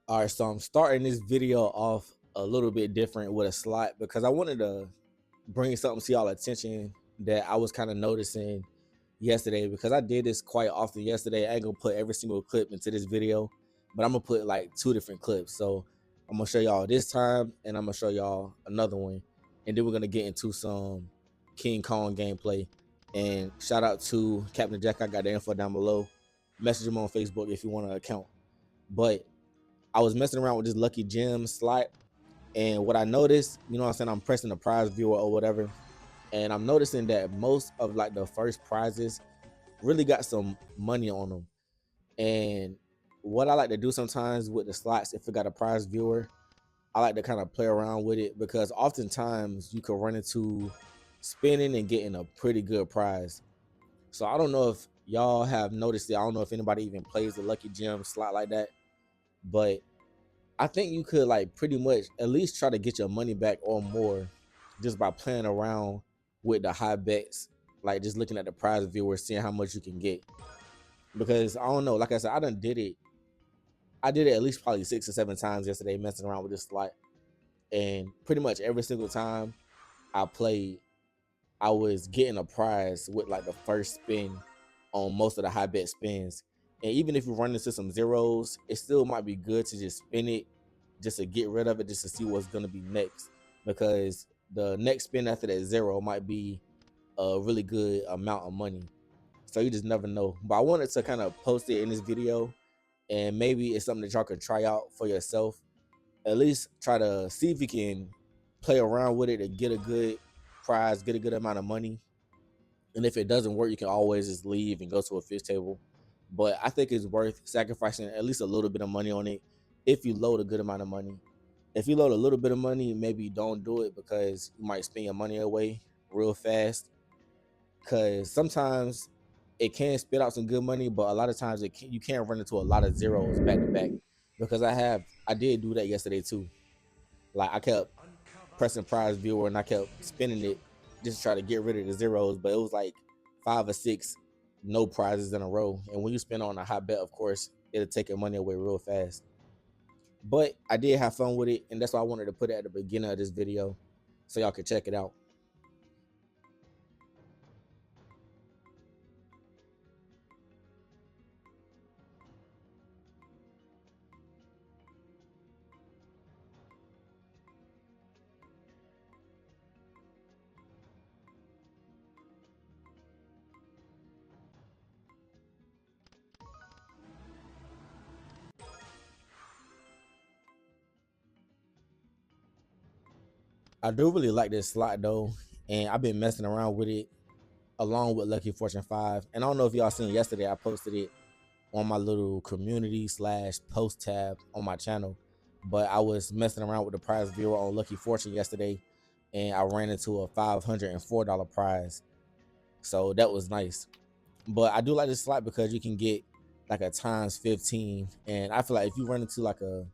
All right, so I'm starting this video off a little bit different with a slot because I wanted to bring something to y'all attention that I was kind of noticing yesterday, because I did this quite often yesterday. I ain't gonna put every single clip into this video, but I'm gonna put like 2 different clips. So I'm gonna show y'all this time and I'm gonna show y'all another one, and then we're gonna get into some King Kong gameplay. And shout out to Captain Jack. I got the info down below. Message him on Facebook if you want an account. But I was messing around with this lucky gem slot, and what I noticed, you know what I'm saying, I'm pressing the prize viewer or whatever, and I'm noticing that most of like the first prizes really got some money on them. And what I like to do sometimes with the slots, if it got a prize viewer, I like to kind of play around with it, because oftentimes you can run into spinning and getting a pretty good prize. So I don't know if y'all have noticed it. I don't know if anybody even plays the lucky gem slot like that, but I think you could like pretty much at least try to get your money back or more just by playing around with the high bets, like just looking at the prize viewer, seeing how much you can get. Because I don't know, like I said, I did it at least probably 6 or 7 times yesterday, messing around with this slot, and pretty much every single time I played, I was getting a prize with like the first spin on most of the high bet spins. And even if you run into some zeros, it still might be good to just spin it, just to get rid of it, just to see what's going to be next, because the next spin after that zero might be a really good amount of money. So you just never know. But I wanted to kind of post it in this video, and maybe it's something that y'all could try out for yourself. At least try to see if you can play around with it and get a good prize, get a good amount of money. And if it doesn't work, you can always just leave and go to a fish table. But I think it's worth sacrificing at least a little bit of money on it if you load a good amount of money. If you load a little bit of money, maybe don't do it, because you might spend your money away real fast. Because sometimes it can spit out some good money, but a lot of times you can't run into a lot of zeros back to back. Because I did do that yesterday too. Like I kept pressing prize viewer and I kept spinning it just to try to get rid of the zeros, but it was like 5 or 6 no prizes in a row. And when you spin on a high bet, of course, it'll take your money away real fast. But I did have fun with it, and that's why I wanted to put it at the beginning of this video so y'all could check it out. I do really like this slot though, and I've been messing around with it along with Lucky Fortune 5. And I don't know if y'all seen yesterday, I posted it on my little community/post tab on my channel. But I was messing around with the prize viewer on Lucky Fortune yesterday, and I ran into a $504 prize. So that was nice. But I do like this slot because you can get like a times 15. And I feel like if you run into like a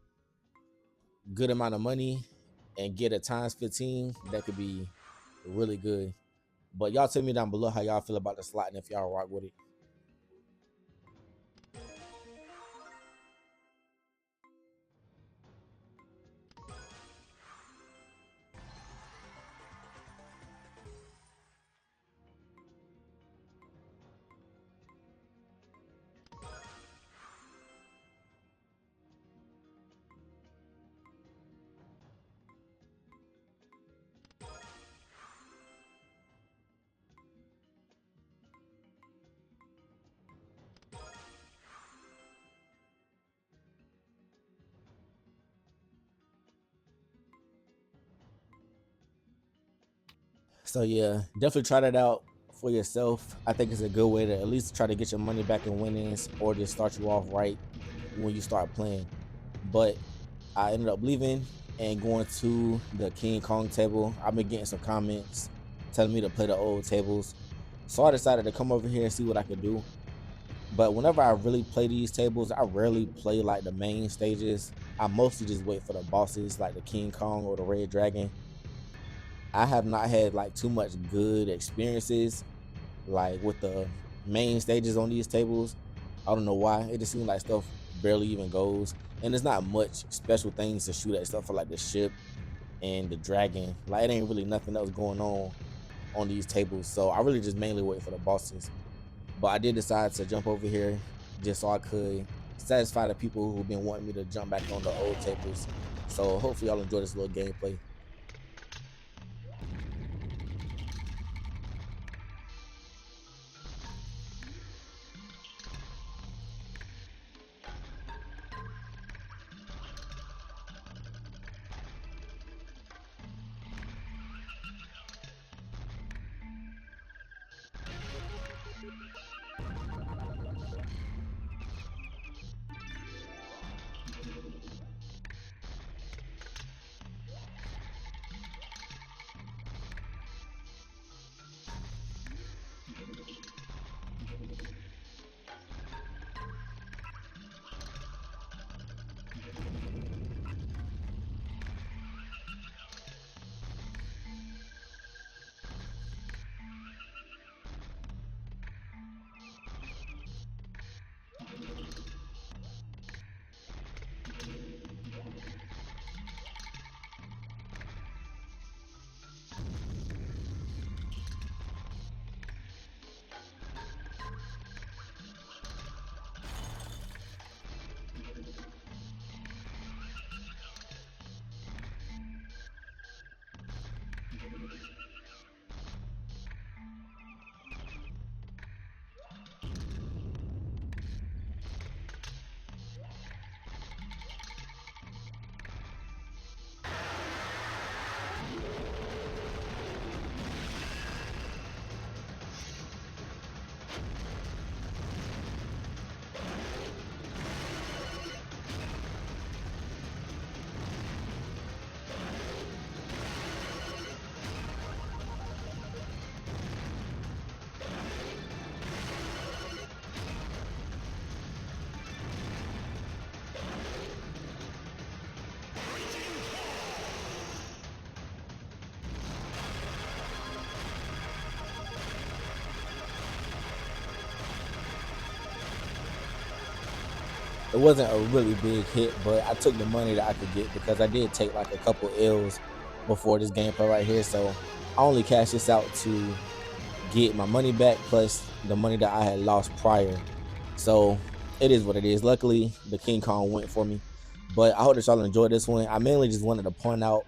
good amount of money and get a times 15, that could be really good. But y'all tell me down below how y'all feel about the slot and if y'all rock with it. So yeah, definitely try that out for yourself. I think it's a good way to at least try to get your money back in winnings, or just start you off right when you start playing. But I ended up leaving and going to the King Kong table. I've been getting some comments telling me to play the old tables, so I decided to come over here and see what I could do. But whenever I really play these tables, I rarely play like the main stages. I mostly just wait for the bosses like the King Kong or the Red Dragon. I have not had like too much good experiences like with the main stages on these tables. I don't know why. It just seems like stuff barely even goes. and there's not much special things to shoot at, stuff for like the ship and the dragon. Like, it ain't really nothing else going on these tables, so I really just mainly wait for the bosses. But I did decide to jump over here just so I could satisfy the people who've been wanting me to jump back on the old tables. So hopefully y'all enjoy this little gameplay. It wasn't a really big hit, but I took the money that I could get because I did take like a couple L's before this gameplay right here. So I only cashed this out to get my money back plus the money that I had lost prior. So it is what it is. Luckily, the King Kong went for me. But I hope that y'all enjoyed this one. I mainly just wanted to point out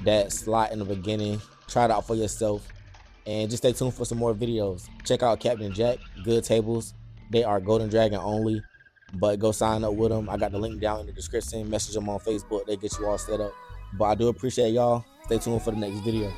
that slot in the beginning. Try it out for yourself. And just stay tuned for some more videos. Check out Captain Jack, good tables. They are Golden Dragon only, but go sign up with them. I got the link down in the description. Message them on Facebook. They get you all set up. But I do appreciate y'all. Stay tuned for the next video.